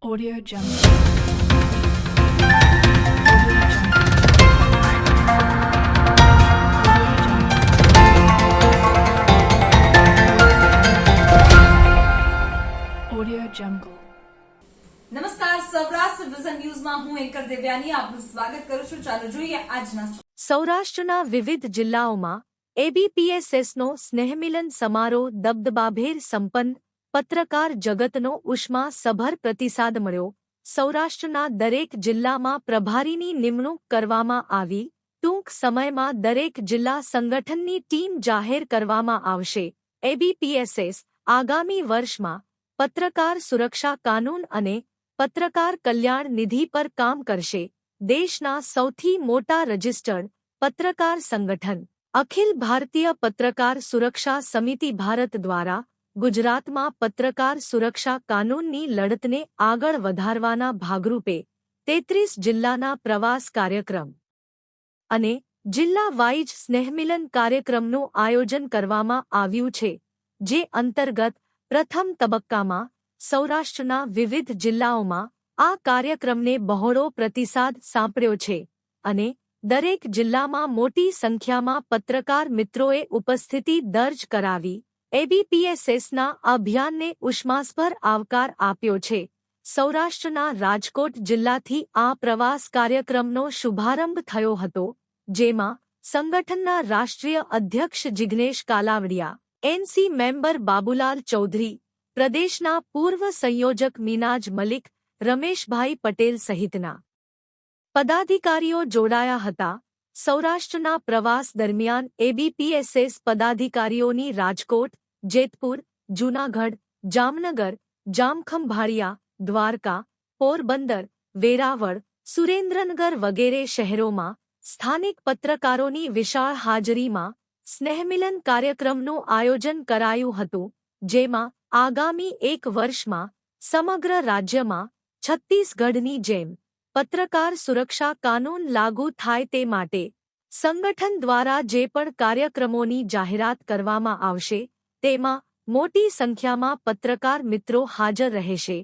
Audio Jungle. Audio Jungle. નમસ્કાર, Saurashtra vision ન્યૂઝમાં હું એન્કર દેવ્યાની આપનું સ્વાગત કરું છું. ચાલો જોઈએ આજના સૌરાષ્ટ્રના વિવિધ જિલ્લાઓમાં એબીપીએસએસનો સ્નેહમિલન સમારોહ દબદબાભેર સંપન્ન. પત્રકાર જગતનો ઉષ્માસભર પ્રતિસાદ મળ્યો. સૌરાષ્ટ્રના દરેક જિલ્લામાં પ્રભારીની નિમણૂક કરવામાં આવી. ટૂંક સમયમાં દરેક જિલ્લા સંગઠનની ટીમ જાહેર કરવામાં આવશે. એબીપીએસએસ આગામી વર્ષમાં પત્રકાર સુરક્ષા કાનૂન અને પત્રકાર કલ્યાણ નિધિ પર કામ કરશે. દેશના સૌથી મોટા રજિસ્ટર્ડ પત્રકાર સંગઠન અખિલ ભારતીય પત્રકાર સુરક્ષા સમિતિ ભારત દ્વારા ગુજરાતમાં પત્રકાર સુરક્ષા કાનૂનની લડતને આગળ વધારવાના ભાગરૂપે 33 જિલ્લાના પ્રવાસ કાર્યક્રમ અને જિલ્લા વાઇઝ સ્નેહમિલન કાર્યક્રમનું આયોજન કરવામાં આવ્યું છે, જે અંતર્ગત પ્રથમ તબક્કામાં સૌરાષ્ટ્રના વિવિધ જિલ્લાઓમાં આ કાર્યક્રમને બહોળો પ્રતિસાદ સાંપડ્યો છે અને દરેક જિલ્લામાં મોટી સંખ્યામાં પત્રકાર મિત્રોએ ઉપસ્થિતિ દર્જ કરાવી એબીપીએસએસના અભિયાનને ઉષ્માસભર આવકાર આપ્યો છે. સૌરાષ્ટ્રના રાજકોટ જિલ્લાથી આ પ્રવાસ કાર્યક્રમનો શુભારંભ થયો હતો, જેમાં સંગઠનના રાષ્ટ્રીય અધ્યક્ષ જિગ્નેશ કાલાવડિયા, એનસી મેમ્બર બાબુલાલ ચૌધરી, પ્રદેશના પૂર્વ સંયોજક મિનાજ મલિક, રમેશભાઈ પટેલ સહિતના પદાધિકારીઓ જોડાયા હતા. સૌરાષ્ટ્રના પ્રવાસ દરમિયાન એબીપીએસએસ પદાધિકારીઓની રાજકોટ, જેતપુર, જૂનાગઢ, જામનગર, જામખંભાળિયા, દ્વારકા, પોરબંદર, વેરાવળ, સુરેન્દ્રનગર વગેરે શહેરોમાં સ્થાનિક પત્રકારોની વિશાળ હાજરીમાં સ્નેહમિલન કાર્યક્રમનું આયોજન કરાયું હતું, જેમાં આગામી એક વર્ષમાં સમગ્ર રાજ્યમાં છત્તીસગઢની જેમ પત્રકાર સુરક્ષા કાનૂન લાગુ થાય તે માટે સંગઠન દ્વારા જે પણ કાર્યક્રમોની જાહેરાત કરવામાં આવશે તેમાં મોટી સંખ્યામાં પત્રકાર મિત્રો હાજર રહેશે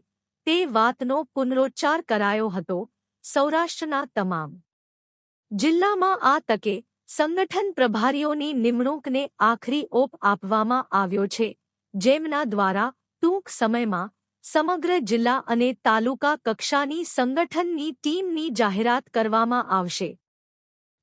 તે વાતનો પુનરોચ્ચાર કરાયો હતો. સૌરાષ્ટ્રના તમામ જિલ્લામાં આ તકે સંગઠન પ્રભારીઓની નિમણૂકને આખરી ઓપ આપવામાં આવ્યો છે, જેમના દ્વારા ટૂંક સમયમાં સમગ્ર જિલ્લા અને તાલુકા કક્ષાની સંગઠનની ટીમની જાહેરાત કરવામાં આવશે.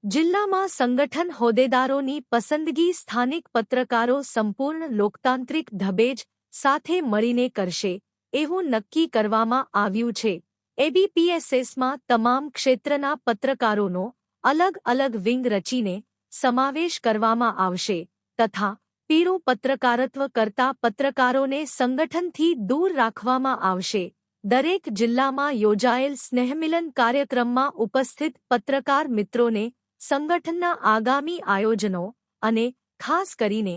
જિલ્લામાં સંગઠન હોદ્દેદારોની પસંદગી સ્થાનિક પત્રકારો સંપૂર્ણ લોકતાંત્રિક ઢબેજ સાથે મળીને કરશે, એવું નક્કી કરવામાં આવ્યું છે. એબીપીએસએસમાં તમામ ક્ષેત્રના પત્રકારોનો અલગ અલગ વિંગ રચીને સમાવેશ કરવામાં આવશે તથા પીળું પત્રકારત્વ કરતા પત્રકારોને સંગઠનથી દૂર રાખવામાં આવશે. દરેક જિલ્લામાં યોજાયેલ સ્નેહમિલન કાર્યક્રમમાં ઉપસ્થિત પત્રકાર મિત્રોને સંગઠનના આગામી આયોજનો અને ખાસ કરીને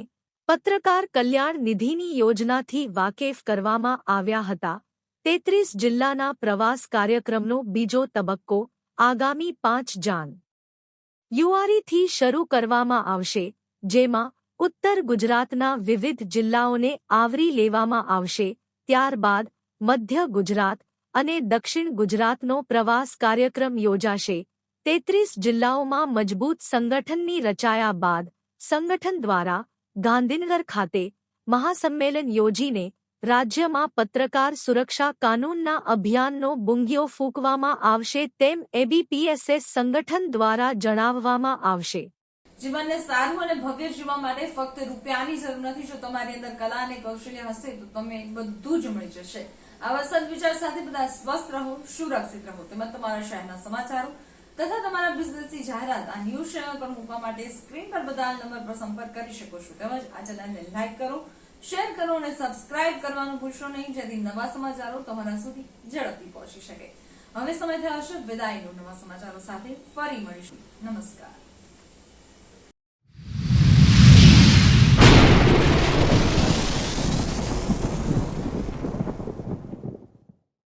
પત્રકાર કલ્યાણ નિધિની યોજનાથી વાકેફ કરવામાં આવ્યા હતા. 33 જિલ્લાના પ્રવાસ કાર્યક્રમનો બીજો તબક્કો આગામી 5 જાન્યુઆરીથી શરૂ કરવામાં આવશે, જેમાં ઉત્તર ગુજરાતના વિવિધ જિલ્લાઓને આવરી લેવામાં આવશે. ત્યારબાદ મધ્ય ગુજરાત અને દક્ષિણ ગુજરાતનો પ્રવાસ કાર્યક્રમ યોજાશે. 33 જિલ્લાઓમાં મજબૂત સંગઠનની રચાયા બાદ સંગઠન દ્વારા ગાંધીનગર ખાતે મહાસંમેલન યોજીને રાજ્યમાં પત્રકાર સુરક્ષા કાનૂનના અભિયાનનો બુંગીઓ ફૂંકવામાં આવશે તેમ એબીપીએસએસ સંગઠન દ્વારા જણાવવામાં આવશે. જીવનને સારું અને ભવ્ય જીવવા માટે ફક્ત રૂપિયાની જરૂર નથી. જો તમારી અંદર કલા અને કૌશલ્ય હશે તો તમે બધું જ મળી જશે. આવા સદવિચાર સાથે બધા સ્વસ્થ રહો, સુરક્ષિત રહો. તેમજ તમારા શહેરના સમાચારો તથા તમારા બિઝનેસની જાહેરાત આ ન્યૂઝ ચેનલ પર મૂકવા માટે સ્ક્રીન પર બધા નંબર પર સંપર્ક કરી શકો છો. તેમજ આ ચેનલને લાઇક કરો, શેર કરો અને સબસ્ક્રાઇબ કરવાનું ભૂલશો નહીં, જેથી નવા સમાચારો તમારા સુધી ઝડપથી પહોંચી શકે. હવે સમય થયો છે વિદાયનો. નવા સમાચારો સાથે ફરી મળીશું. નમસ્કાર.